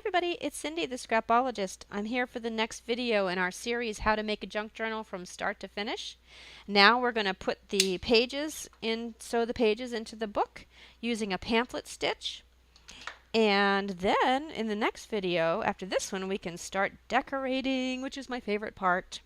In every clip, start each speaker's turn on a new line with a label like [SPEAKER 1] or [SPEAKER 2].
[SPEAKER 1] everybody, it's Cindy the Scrapologist. I'm here for the next video in our series How to Make a Junk Journal from Start to Finish. Now we're going to put the pages in, sew the pages into the book using a pamphlet stitch. And then in the next video, after this one, we can start decorating, which is my favorite part.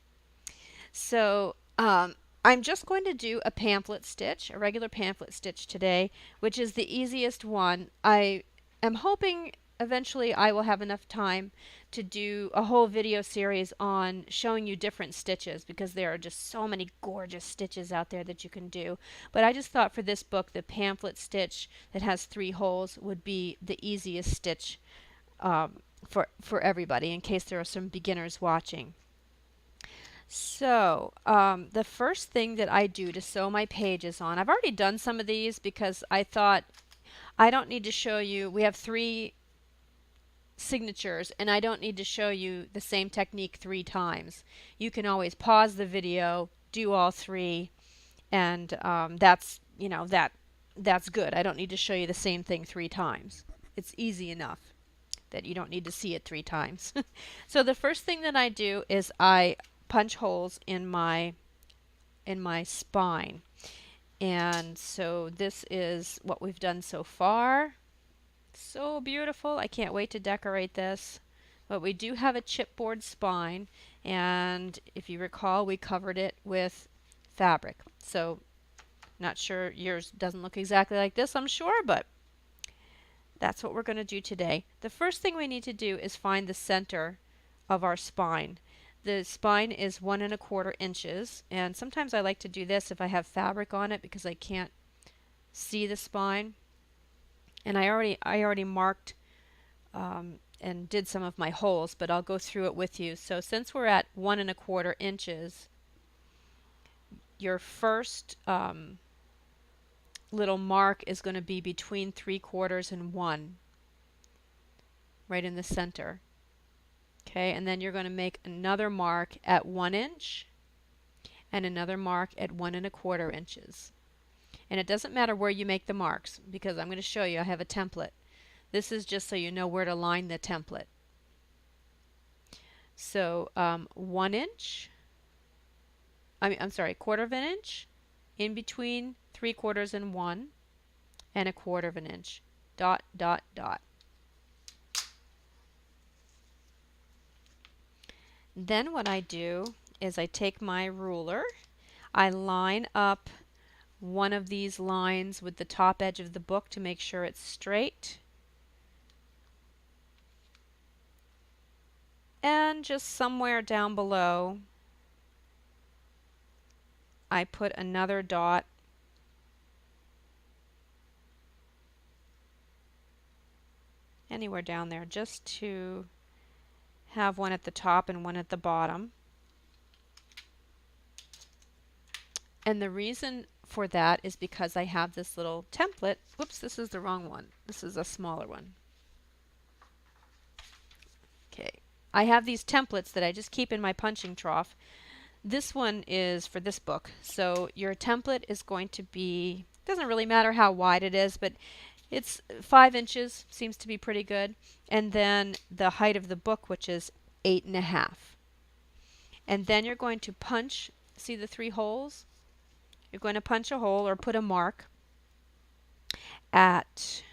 [SPEAKER 1] So I'm just going to do a pamphlet stitch, a regular pamphlet stitch today, which is the easiest one. I am hoping eventually I will have enough time to do a whole video series on showing you different stitches, because there are just so many gorgeous stitches out there that you can do. But I just thought for this book the pamphlet stitch that has 3 holes would be the easiest stitch for everybody, in case there are some beginners watching. So the first thing that I do to sew my pages on, I've already done some of these because I thought I don't need to show you, we have 3 signatures and I don't need to show you the same technique 3 times. You can always pause the video, do all 3, and that's good. I don't need to show you the same thing 3 times. It's easy enough that you don't need to see it 3 times. So the first thing that I do is I punch holes in my spine. And so this is what we've done so far. So beautiful. I can't wait to decorate this. But we do have a chipboard spine, and if you recall, we covered it with fabric. So not sure, yours doesn't look exactly like this, I'm sure, but that's what we're going to do today. The first thing we need to do is find the center of our spine. The spine is 1 1/4 inches, and sometimes I like to do this if I have fabric on it because I can't see the spine. And I already marked and did some of my holes, but I'll go through it with you. So since we're at 1 1/4 inches, your first little mark is going to be between 3/4 and 1, right in the center. Okay, and then you're going to make another mark at 1 inch and another mark at 1 1/4 inches. And it doesn't matter where you make the marks, because I'm going to show you I have a template. This is just so you know where to line the template. So 1 inch, I'm sorry, 1/4 inch in between 3/4 and 1, and 1/4 inch. Dot, dot, dot. Then what I do is I take my ruler, I line up one of these lines with the top edge of the book to make sure it's straight, and just somewhere down below I put another dot anywhere down there, just to have one at the top and one at the bottom. And the reason for that is because I have this little template. Whoops, this is the wrong one. This is a smaller one. Okay, I have these templates that I just keep in my punching trough. This one is for this book. So your template is going to be, doesn't really matter how wide it is, but it's 5 inches, seems to be pretty good. And then the height of the book, which is 8 1/2. And then you're going to punch, see the 3 holes? You're going to punch a hole or put a mark at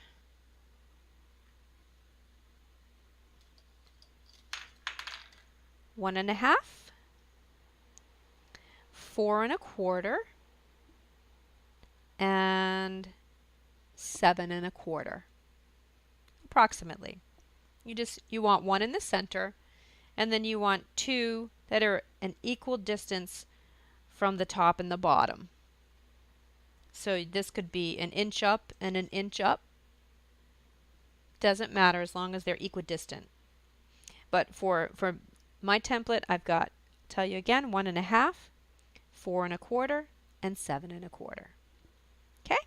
[SPEAKER 1] one and a half, 4 1/4, and 7 1/4, approximately. You want 1 in the center, and then you want 2 that are an equal distance from the top and the bottom. So this could be 1 inch up and 1 inch up. Doesn't matter as long as they're equidistant. But for my template, I've got, tell you again, 1 1/2, 4 1/4, and 7 1/4. Okay?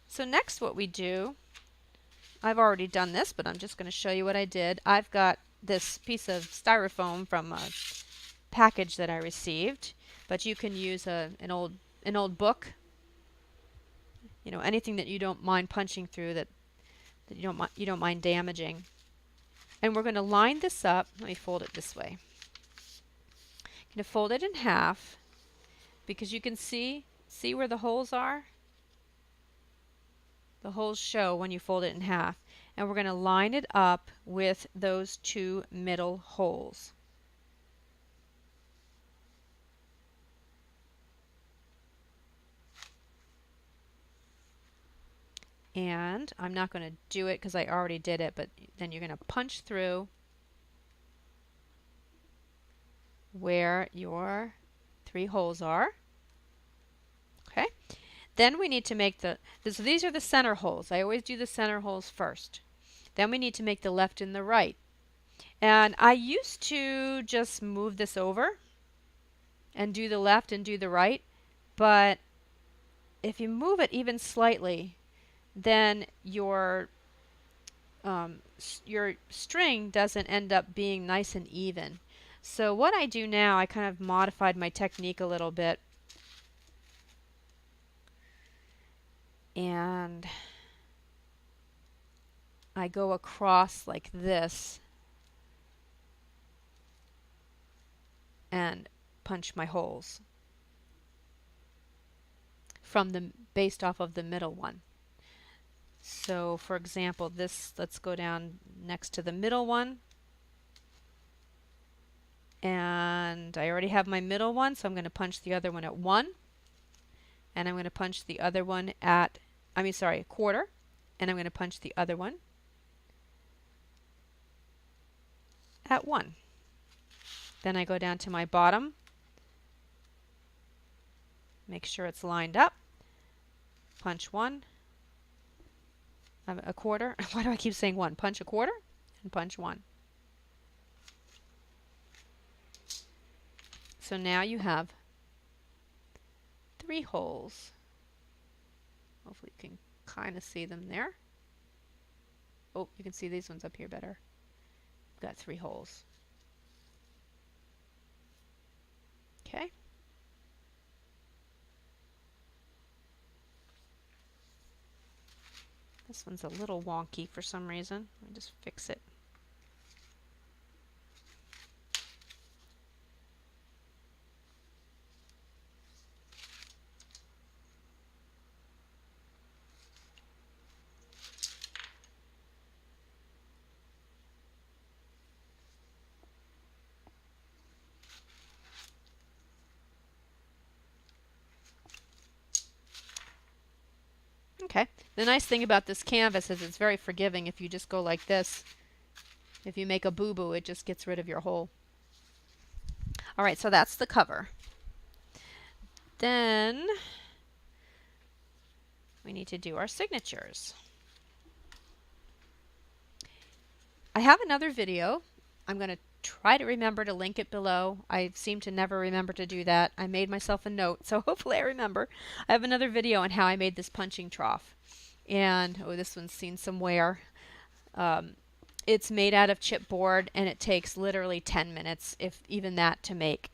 [SPEAKER 1] So next what we do, I've already done this, but I'm just going to show you what I did. I've got this piece of styrofoam from a package that I received, but you can use an old book, anything that you don't mind punching through that that you don't mind damaging. And we're going to line this up. Let me fold it this way. I'm going to fold it in half because you can see where the holes are? The holes show when you fold it in half. And we're going to line it up with those two middle holes. And I'm not going to do it because I already did it, but then you're going to punch through where your 3 holes are. Okay. Then we need to make so these are the center holes. I always do the center holes first. Then we need to make the left and the right. And I used to just move this over and do the left and do the right, but if you move it even slightly, then your string doesn't end up being nice and even. So what I do now, I kind of modified my technique a little bit. And I go across like this and punch my holes based off of the middle one. So for example, let's go down next to the middle one. And I already have my middle one, so I'm going to punch the other one at 1. And I'm going to punch the other one at, a quarter. And I'm going to punch the other one at 1. Then I go down to my bottom, make sure it's lined up, punch 1, a quarter. Why do I keep saying 1? Punch a quarter and punch 1. So now you have 3 holes. Hopefully you can kind of see them there. Oh, you can see these ones up here better. We've got 3 holes. Okay. This one's a little wonky for some reason. Let me just fix it. Okay. The nice thing about this canvas is it's very forgiving. If you just go like this, if you make a boo-boo, it just gets rid of your hole. All right, so that's the cover. Then we need to do our signatures. I have another video. I'm going to try to remember to link it below. I seem to never remember to do that. I made myself a note, so hopefully I remember. I have another video on how I made this punching trough. And, oh, this one's seen some wear. It's made out of chipboard, and it takes literally 10 minutes, if even that, to make.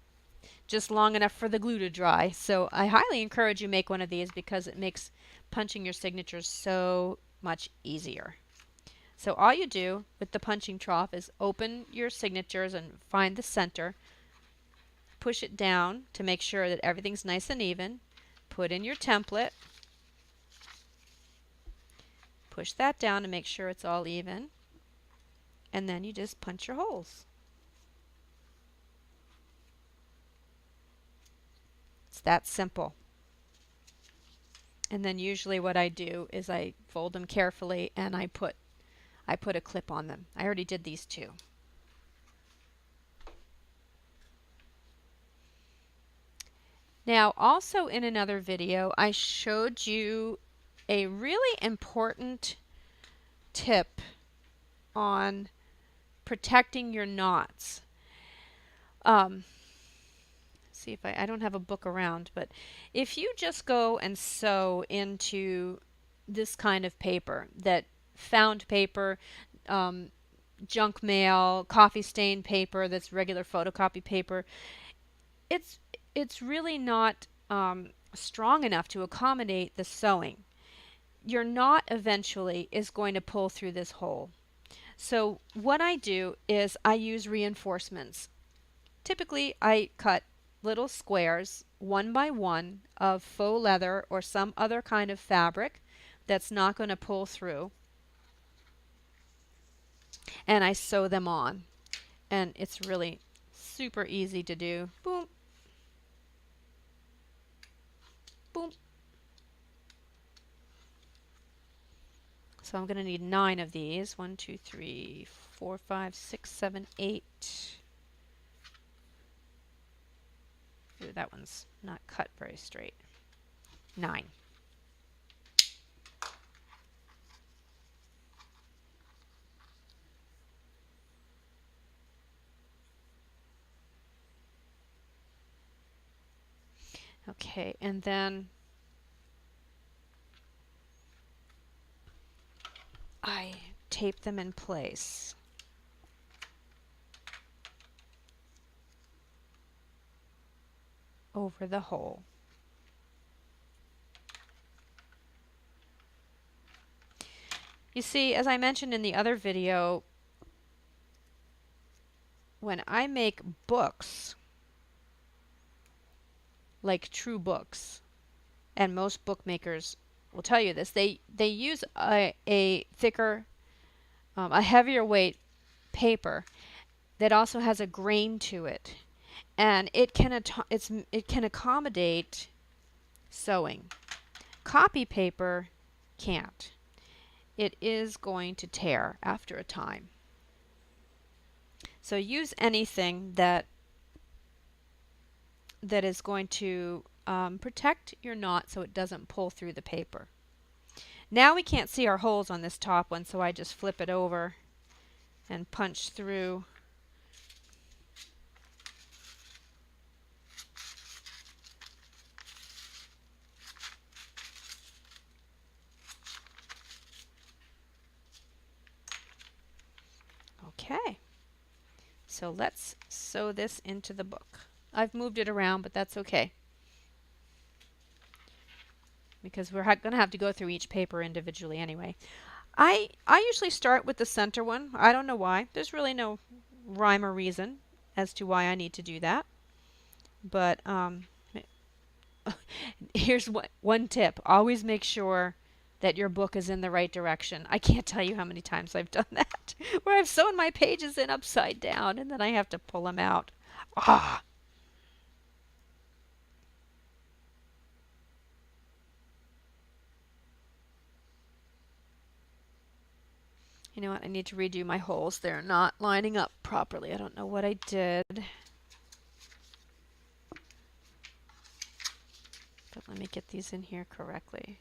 [SPEAKER 1] Just long enough for the glue to dry. So I highly encourage you make one of these because it makes punching your signatures so much easier. So all you do with the punching trough is open your signatures and find the center. Push it down to make sure that everything's nice and even. Put in your template. Push that down to make sure it's all even. And then you just punch your holes. It's that simple. And then usually what I do is I fold them carefully and I put a clip on them. I already did these 2. Now, also in another video, I showed you a really important tip on protecting your knots. See if I don't have a book around, but if you just go and sew into this kind of paper, that found paper, junk mail, coffee stain paper that's regular photocopy paper, it's really not strong enough to accommodate the sewing. your knot eventually is going to pull through this hole. So what I do is I use reinforcements. Typically I cut little squares 1 by 1 of faux leather or some other kind of fabric that's not going to pull through, and I sew them on. And it's really super easy to do. Boom, boom. So I'm going to need 9 of these. 1, 2, 3, 4, 5, 6, 7, 8. Ooh, that one's not cut very straight. 9. Okay, and then I tape them in place. Over the hole. You see, as I mentioned in the other video, when I make books, like true books, and most bookmakers will tell you this, they use a thicker, a heavier weight paper that also has a grain to it, and it can accommodate sewing. Copy paper can't. It is going to tear after a time. So use anything that is going to protect your knot so it doesn't pull through the paper. Now we can't see our holes on this top one, so I just flip it over and punch through. Okay, so let's sew this into the book. I've moved it around, but that's okay, because we're going to have to go through each paper individually anyway. I usually start with the center one. I don't know why. There's really no rhyme or reason as to why I need to do that. But here's one tip. Always make sure that your book is in the right direction. I can't tell you how many times I've done that, where I've sewn my pages in upside down and then I have to pull them out. Ah! You know what? I need to redo my holes. They're not lining up properly. I don't know what I did. But let me get these in here correctly.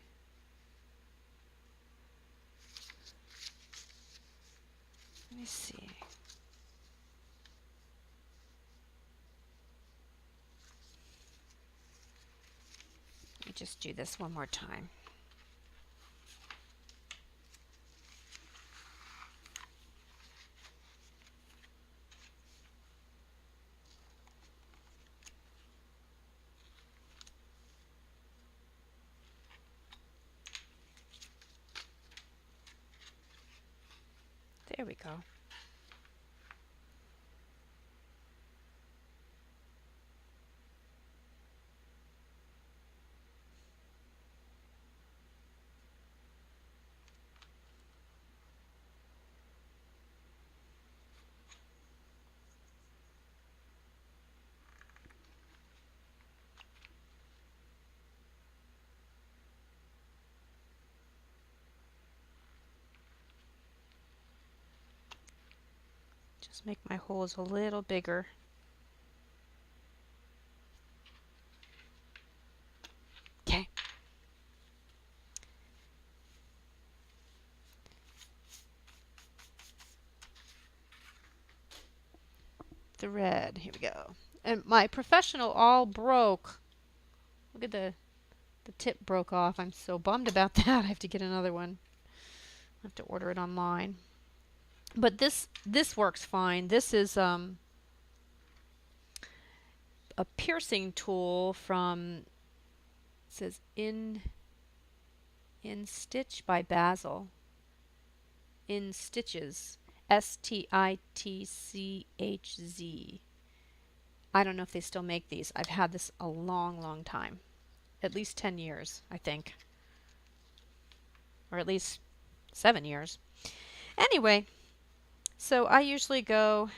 [SPEAKER 1] Let me see. Let me just do this one more time. There we go. Just make my holes a little bigger. Okay. Thread. Here we go. And my professional all broke. Look at the tip broke off. I'm so bummed about that. I have to get another one. I have to order it online. But this works fine. This is a piercing tool from, it says In Stitch by Basil. In Stitches. Stitchz. I don't know if they still make these. I've had this a long, long time. At least 10 years, I think. Or at least 7 years. Anyway, so I usually go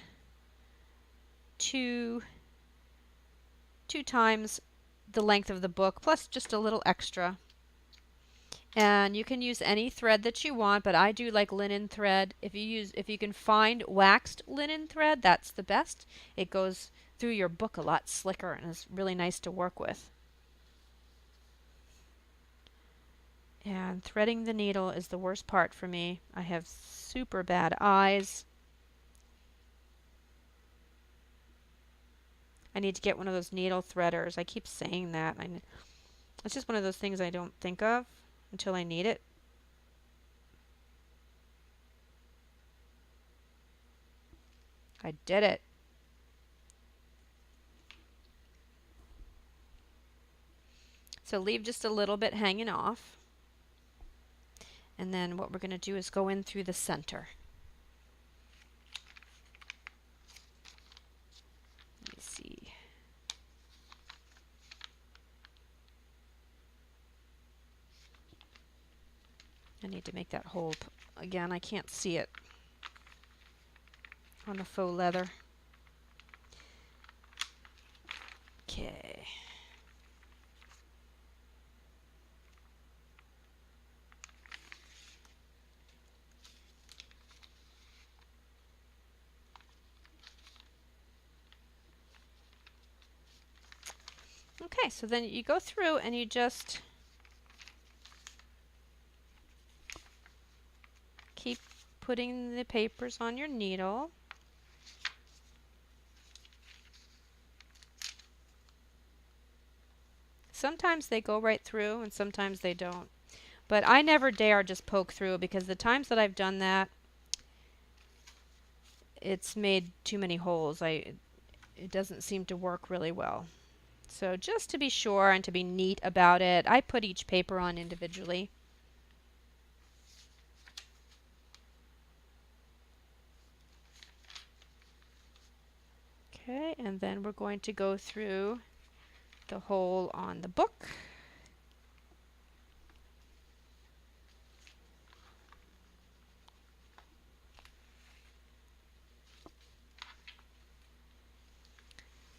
[SPEAKER 1] two times the length of the book, plus just a little extra. And you can use any thread that you want, but I do like linen thread. If you can find waxed linen thread, that's the best. It goes through your book a lot slicker and is really nice to work with. And threading the needle is the worst part for me. I have super bad eyes. I need to get one of those needle threaders. I keep saying that. It's just one of those things I don't think of until I need it. I did it. So leave just a little bit hanging off. And then what we're going to do is go in through the center. Let me see. I need to make that hole. Again, I can't see it on the faux leather. Okay. Okay, so then you go through and you just keep putting the papers on your needle. Sometimes they go right through and sometimes they don't. But I never dare just poke through, because the times that I've done that, it's made too many holes. It doesn't seem to work really well. So just to be sure and to be neat about it, I put each paper on individually. Okay, and then we're going to go through the hole on the book.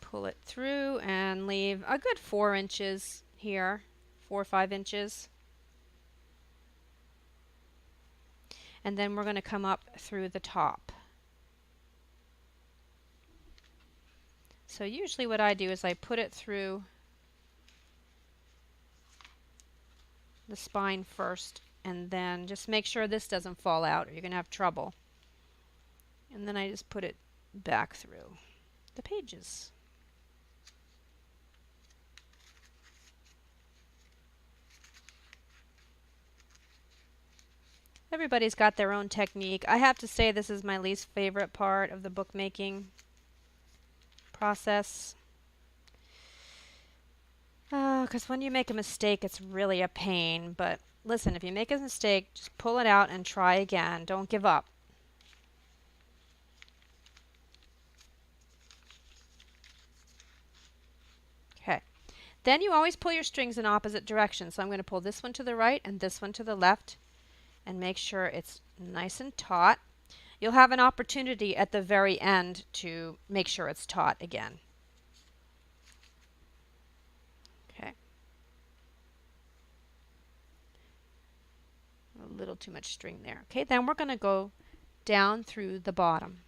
[SPEAKER 1] Pull it through and leave a good 4 inches here, 4 or 5 inches. And then we're going to come up through the top. So usually what I do is I put it through the spine first, and then just make sure this doesn't fall out or you're going to have trouble. And then I just put it back through the pages. Everybody's got their own technique. I have to say this is my least favorite part of the bookmaking process. Because when you make a mistake, it's really a pain. But listen, if you make a mistake, just pull it out and try again. Don't give up. Okay. Then you always pull your strings in opposite directions. So I'm going to pull this one to the right and this one to the left, and make sure it's nice and taut. You'll have an opportunity at the very end to make sure it's taut again. Okay. A little too much string there. Okay, then we're going to go down through the bottom.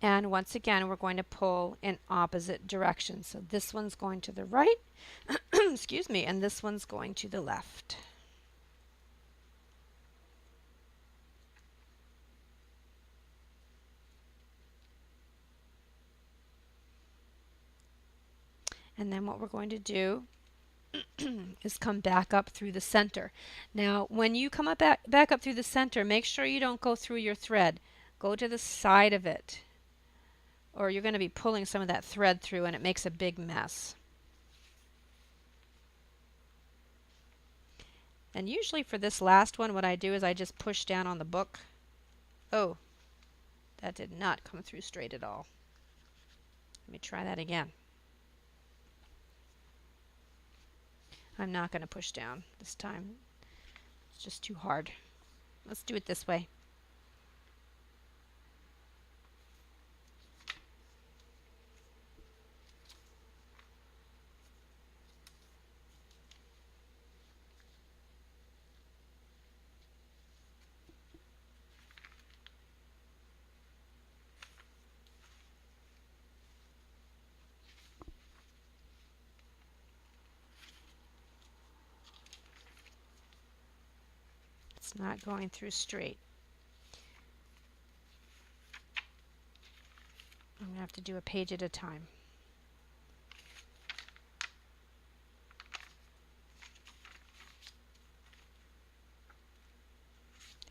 [SPEAKER 1] And once again, we're going to pull in opposite directions. So this one's going to the right, excuse me, and this one's going to the left. And then what we're going to do is come back up through the center. Now, when you come up back up through the center, make sure you don't go through your thread. Go to the side of it, or you're going to be pulling some of that thread through and it makes a big mess. And usually for this last one, what I do is I just push down on the book. Oh, that did not come through straight at all. Let me try that again. I'm not going to push down this time. It's just too hard. Let's do it this way. It's not going through straight. I'm going to have to do a page at a time.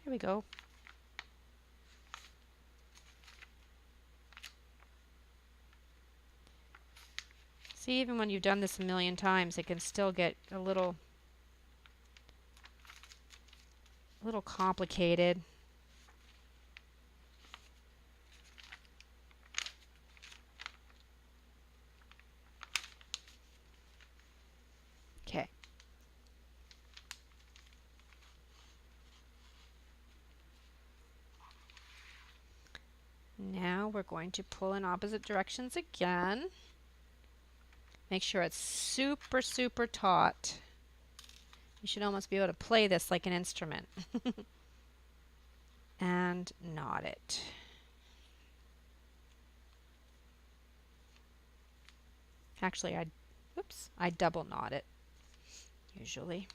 [SPEAKER 1] There we go. See, even when you've done this a million times, it can still get a little complicated. Okay. Now we're going to pull in opposite directions again. Make sure it's super, super taut. You should almost be able to play this like an instrument. And knot it. Actually, I double knot it usually.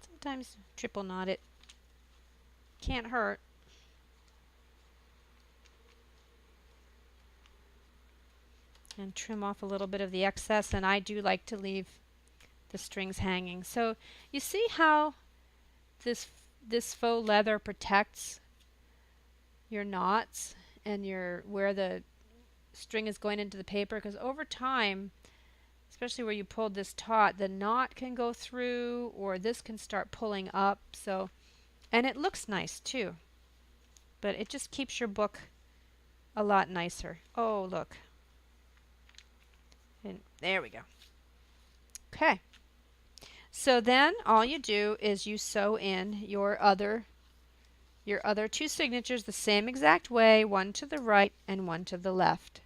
[SPEAKER 1] Sometimes triple knot it. Can't hurt. And trim off a little bit of the excess, and I do like to leave the strings hanging. So you see how this faux leather protects your knots and where the string is going into the paper, because over time, especially where you pulled this taut, the knot can go through or this can start pulling up. So, and it looks nice too, but it just keeps your book a lot nicer. Oh, look. And there we go. Okay. So then all you do is you sew in your other two signatures the same exact way, one to the right and one to the left.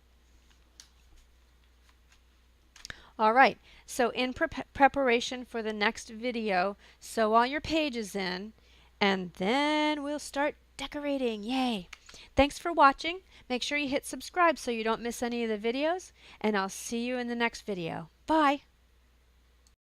[SPEAKER 1] All right, so in preparation for the next video, sew all your pages in, and then we'll start decorating. Yay! Thanks for watching. Make sure you hit subscribe so you don't miss any of the videos, and I'll see you in the next video. Bye!